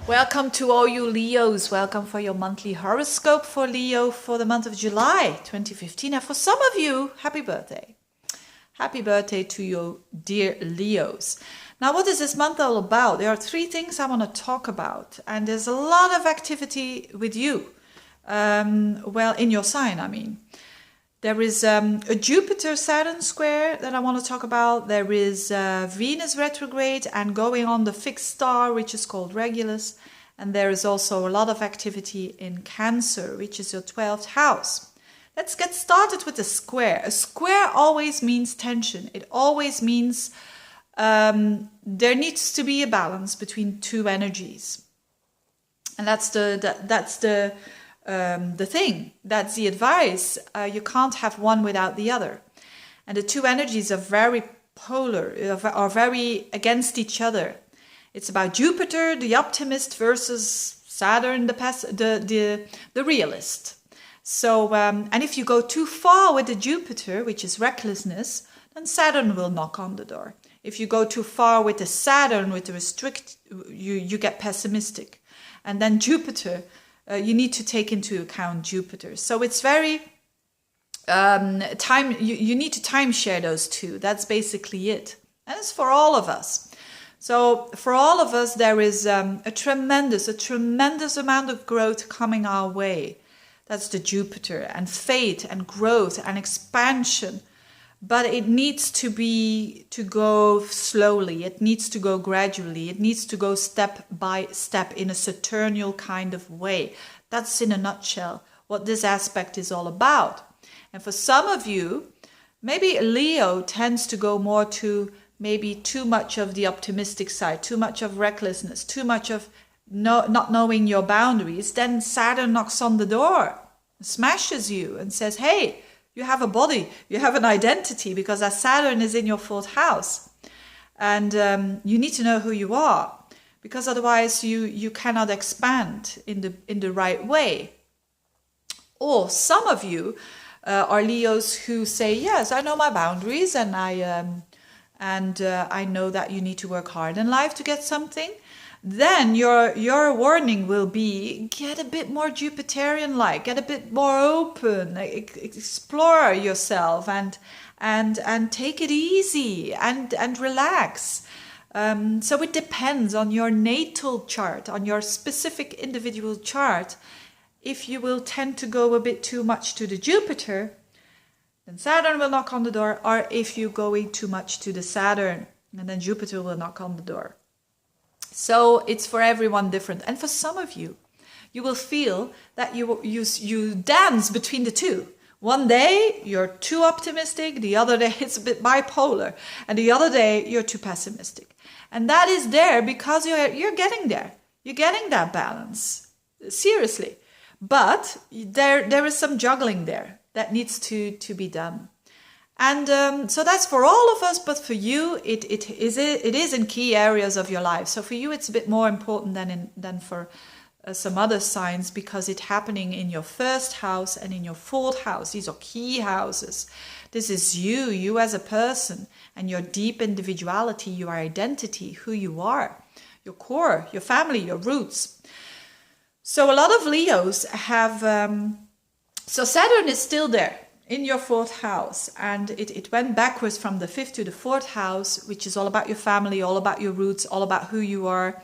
Welcome to all you Leos. Welcome for your monthly horoscope for Leo for the month of July 2015. And for some of you, happy birthday. Happy birthday to you, dear Leos. Now, what is this month all about? There are three things I want to talk about. And there's a lot of activity with you. In your sign, I mean. There is a Jupiter-Saturn square that I want to talk about. There is Venus retrograde and going on the fixed star, which is called Regulus. And there is also a lot of activity in Cancer, which is your 12th house. Let's get started with the square. A square always means tension. It always means there needs to be a balance between two energies. And that's the thing. That's the advice. You can't have one without the other. And the two energies are very polar, are very against each other. It's about Jupiter, the optimist, versus Saturn, the realist. So, and if you go too far with the Jupiter, which is recklessness, then Saturn will knock on the door. If you go too far with the Saturn, with the you get pessimistic. And then Jupiter, you need to take into account Jupiter. So it's very you need to time share those two. That's basically it. And it's for all of us. So for all of us, there is a tremendous amount of growth coming our way. That's the Jupiter, and fate and growth and expansion. But it needs to go slowly. It needs to go gradually. It needs to go step by step in a Saturnial kind of way. That's in a nutshell what this aspect is all about. And for some of you, maybe Leo tends to go more to maybe too much of the optimistic side, too much of recklessness, too much of not knowing your boundaries. Then Saturn knocks on the door, smashes you and says, hey, you have a body, you have an identity, because that Saturn is in your 4th house. And you need to know who you are, because otherwise you cannot expand in the right way. Or some of you are Leos who say, yes, I know my boundaries, and I know that you need to work hard in life to get something. Then your warning will be, get a bit more Jupiterian-like, get a bit more open, explore yourself and take it easy and relax. So it depends on your natal chart, on your specific individual chart. If you will tend to go a bit too much to the Jupiter, then Saturn will knock on the door. Or if you're going too much to the Saturn, and then Jupiter will knock on the door. So it's for everyone different. And for some of you, you will feel that you dance between the two. One day you're too optimistic, the other day it's a bit bipolar, and the other day you're too pessimistic. And that is there because you're getting there. You're getting that balance. Seriously. But there is some juggling there that needs to be done. And so that's for all of us, but for you, it is in key areas of your life. So for you, it's a bit more important than for some other signs, because it's happening in your 1st house and in your 4th house. These are key houses. This is you as a person, and your deep individuality, your identity, who you are, your core, your family, your roots. So a lot of Leos have, so Saturn is still there in your 4th house, and it went backwards from the 5th to the 4th house, which is all about your family, all about your roots, all about who you are,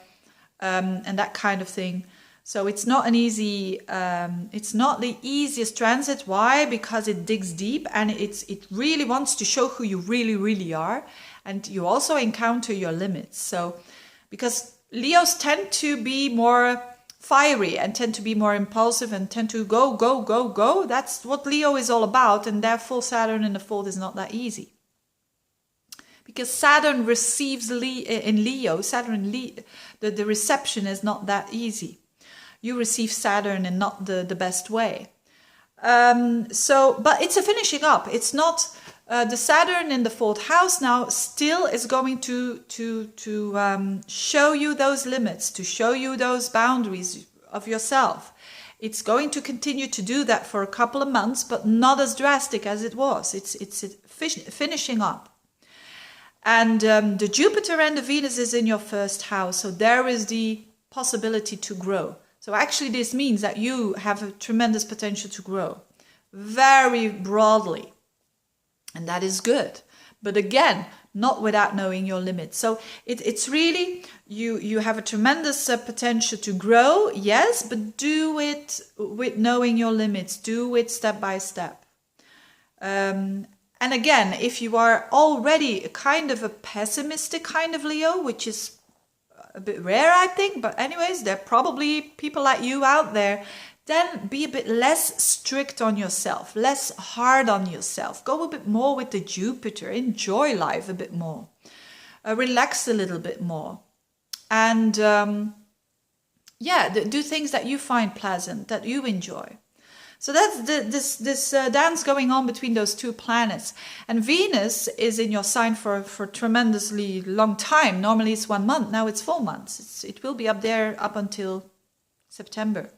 and that kind of thing. So it's not an easy, it's not the easiest transit. Why? Because it digs deep, and it really wants to show who you really, really are, and you also encounter your limits. So, because Leos tend to be more fiery and tend to be more impulsive and tend to go. That's what Leo is all about, and therefore Saturn in the 4th is not that easy. Because Saturn receives in Leo, the reception is not that easy. You receive Saturn in not the best way. But it's a finishing up. It's not the Saturn in the 4th house now still is going to show you those limits, to show you those boundaries of yourself. It's going to continue to do that for a couple of months, but not as drastic as it was. It's finishing up. And the Jupiter and the Venus is in your 1st house. So there is the possibility to grow. So actually this means that you have a tremendous potential to grow very broadly. And that is good. But again, not without knowing your limits. So it's really, you have a tremendous potential to grow, yes, but do it with knowing your limits. Do it step by step. And again, if you are already a kind of a pessimistic kind of Leo, which is a bit rare, I think, but anyways, there are probably people like you out there, then be a bit less strict on yourself, less hard on yourself. Go a bit more with the Jupiter. Enjoy life a bit more. Relax a little bit more. And do things that you find pleasant, that you enjoy. So that's this dance going on between those two planets. And Venus is in your sign for a tremendously long time. Normally it's 1 month. Now it's 4 months. It will be up there up until September.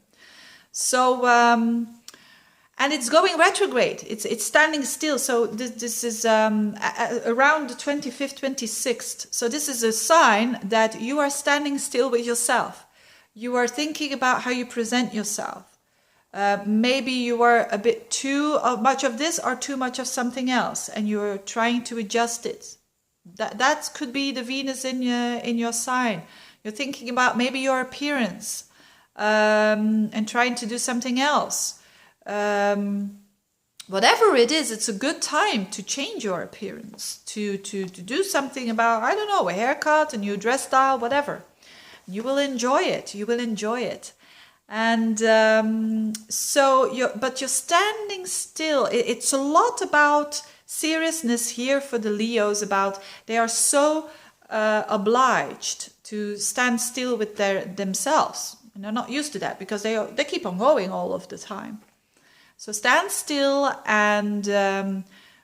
So, and it's going retrograde. It's standing still. So this is around the 25th, 26th. So this is a sign that you are standing still with yourself. You are thinking about how you present yourself. Maybe you are a bit too much of this or too much of something else, and you're trying to adjust it. That could be the Venus in your sign. You're thinking about maybe your appearance. And trying to do something else. Whatever it is, it's a good time to change your appearance, to do something about, I don't know, a haircut, a new dress style, whatever. You will enjoy it. You will enjoy it. And but you're standing still. It's a lot about seriousness here for the Leos, about they are so obliged to stand still with themselves. And they're not used to that because they keep on going all of the time. So stand still and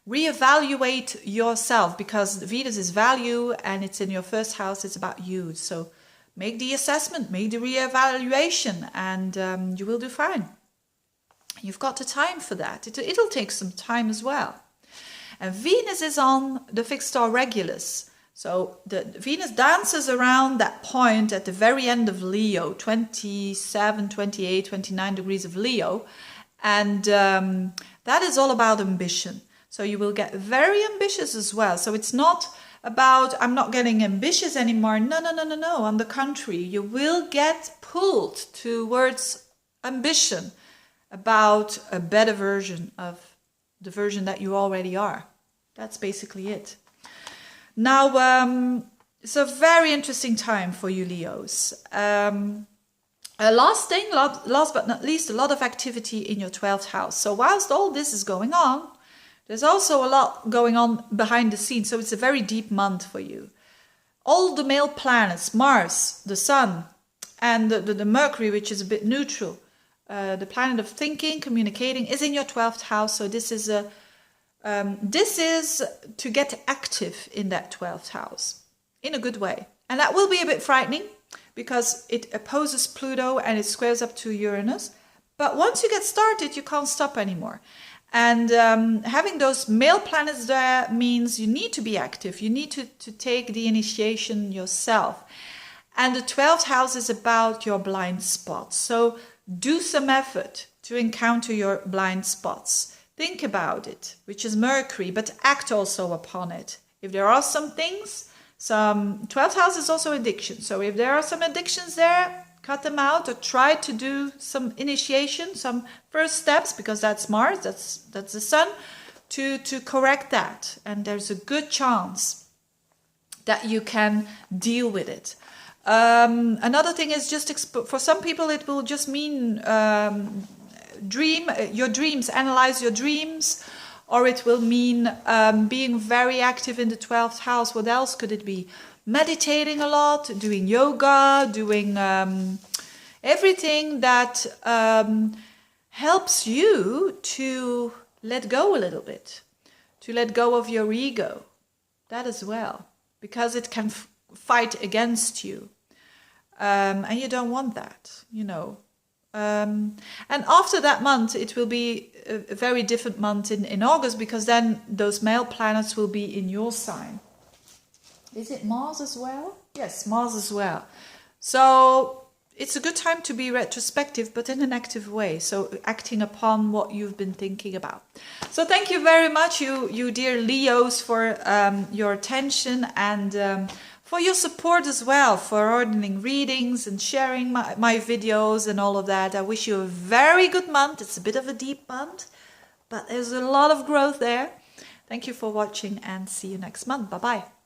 reevaluate yourself, because Venus is value and it's in your first house. It's about you. So make the assessment, make the reevaluation, and you will do fine. You've got the time for that. It'll take some time as well. And Venus is on the fixed star Regulus. So the Venus dances around that point at the very end of Leo, 27, 28, 29 degrees of Leo. And that is all about ambition. So you will get very ambitious as well. So it's not about, I'm not getting ambitious anymore. No. On the contrary, you will get pulled towards ambition about a better version of the version that you already are. That's basically it. Now, it's a very interesting time for you Leos. Last but not least, a lot of activity in your 12th house. So whilst all this is going on, there's also a lot going on behind the scenes. So it's a very deep month for you. All the male planets, Mars, the Sun, and the Mercury, which is a bit neutral, the planet of thinking, communicating, is in your 12th house. So this is to get active in that 12th house in a good way. And that will be a bit frightening because it opposes Pluto and it squares up to Uranus. But once you get started, you can't stop anymore. And having those male planets there means you need to be active. You need to take the initiation yourself. And the 12th house is about your blind spots. So do some effort to encounter your blind spots. Think about it, which is Mercury, but act also upon it. If there are some things, 12th house is also addiction. So if there are some addictions there, cut them out or try to do some initiation, some first steps, because that's Mars, that's the Sun, to correct that. And there's a good chance that you can deal with it. Another thing is just, for some people, it will just mean your dreams, analyze your dreams, or it will mean being very active in the 12th house. What else could it be? Meditating a lot, doing yoga, doing everything that helps you to let go a little bit, to let go of your ego, that as well, because it can fight against you. And you don't want that, you know. And after that month, it will be a very different month in August, because then those male planets will be in your sign. Is it Mars as well? Yes, Mars as well. So it's a good time to be retrospective, but in an active way. So acting upon what you've been thinking about. So thank you very much, you dear Leos, for your attention and for your support as well, for ordering readings and sharing my videos and all of that. I wish you a very good month. It's a bit of a deep month, but there's a lot of growth there. Thank you for watching and see you next month. Bye-bye.